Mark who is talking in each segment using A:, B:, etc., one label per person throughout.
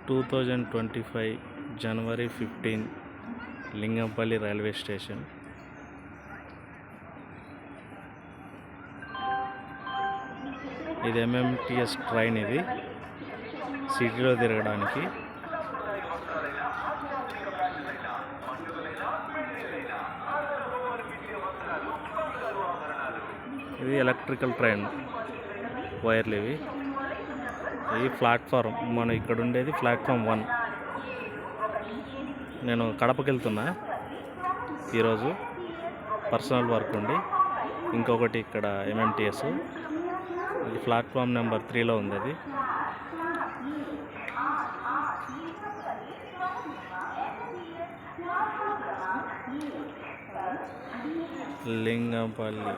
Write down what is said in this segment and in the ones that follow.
A: 2025 January 15 Lingampalli railway station. ఇది MMTS train. ఇది సిటీలో తిరగడానికి. ఇది ఎలక్ట్రికల్ ట్రైన్, వైర్లు ఇవి. ఇది ప్లాట్ఫారం. మనం ఇక్కడ ఉండేది ప్లాట్ఫామ్ 1. నేను కడపకి వెళ్తున్నా ఈరోజు, పర్సనల్ వర్క్ ఉండి. ఇంకొకటి ఇక్కడ ఎంఎంటీఎస్. ఇది ప్లాట్ఫామ్ నెంబర్ 3లో ఉంది. అది లింగంపల్లి.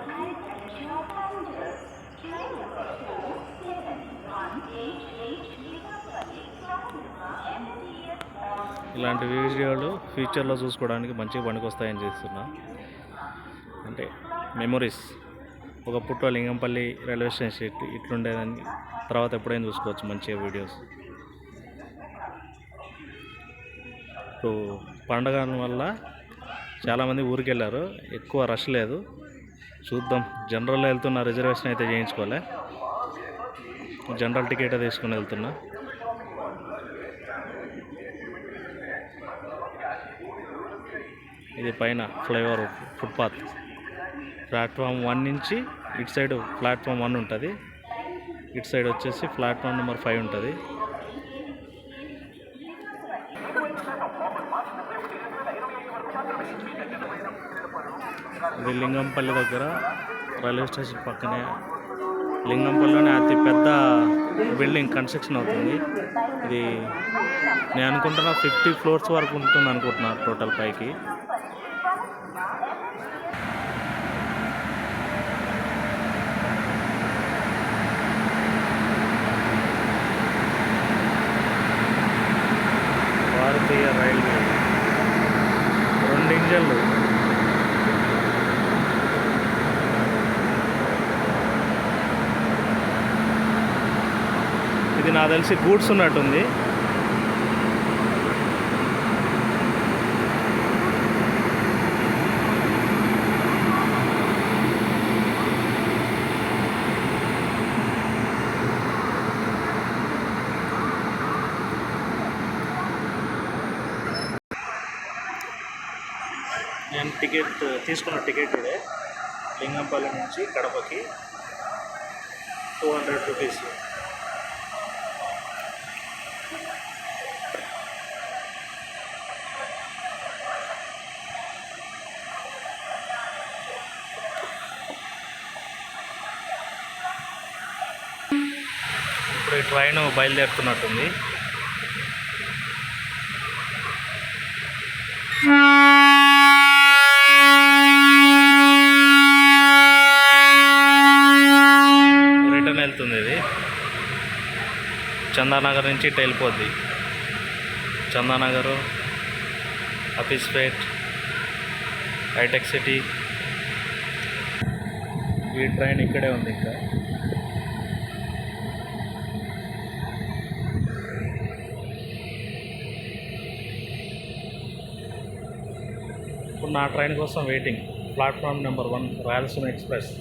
A: ఇలాంటి వీడియోలు ఫ్యూచర్లో చూసుకోవడానికి మంచిగా పనికొస్తాయని చేస్తున్నా. అంటే మెమొరీస్. ఒకప్పట్లో లింగంపల్లి రైల్వే స్టేషన్ ఇట్లుండేదని, తర్వాత ఎప్పుడైనా చూసుకోవచ్చు మంచిగా వీడియోస్. ఇప్పుడు పండగ వల్ల చాలామంది ఊరికి వెళ్ళారు, ఎక్కువ రష్ లేదు. చూద్దాం. జనరల్లో వెళ్తున్నా, రిజర్వేషన్ అయితే చేయించుకోలే, జనరల్ టికెట్ తీసుకుని వెళ్తున్నా. ఇది పైన ఫ్లైఓవర్ ఫుట్పాత్. ప్లాట్ఫామ్ 1 నుంచి ఇటు సైడ్ ప్లాట్ఫామ్ 1 ఉంటుంది, ఇటు సైడ్ వచ్చేసి ప్లాట్ఫామ్ నెంబర్ 5 ఉంటుంది. ఇది లింగంపల్లి దగ్గర రైల్వే స్టేషన్ పక్కనే. లింగంపల్లిలోనే అతి పెద్ద బిల్డింగ్ కన్స్ట్రక్షన్ అవుతుంది. ఇది నేను అనుకుంటున్నా 50 ఫ్లోర్స్ వరకు ఉంటుంది అనుకుంటున్నా టోటల్ పైకి. భారతీయ రైల్వే 2 ఇంజన్లు. ఇది నాకు తెలిసి గూడ్స్ ఉన్నట్టుంది. నేను తీసుకున్న టికెట్ ఇదే. లింగంపల్లి నుంచి కడపకి 200 రూపీస్. ఇప్పుడు ఈ ట్రైన్ బయలుదేరుతున్నట్టుంది. రిటర్న్ వెళ్తుంది. ఇది చందానగర్ నుంచి ఇటు వెళ్ళిపోద్ది. చందానగరు, అఫీస్పేట్, హైటెక్ సిటీ. ఈ ట్రైన్ ఇక్కడే ఉంది. ఇంకా ఇప్పుడు నా ట్రైన్ కోసం waiting. Platform number 1 Rayalaseema express.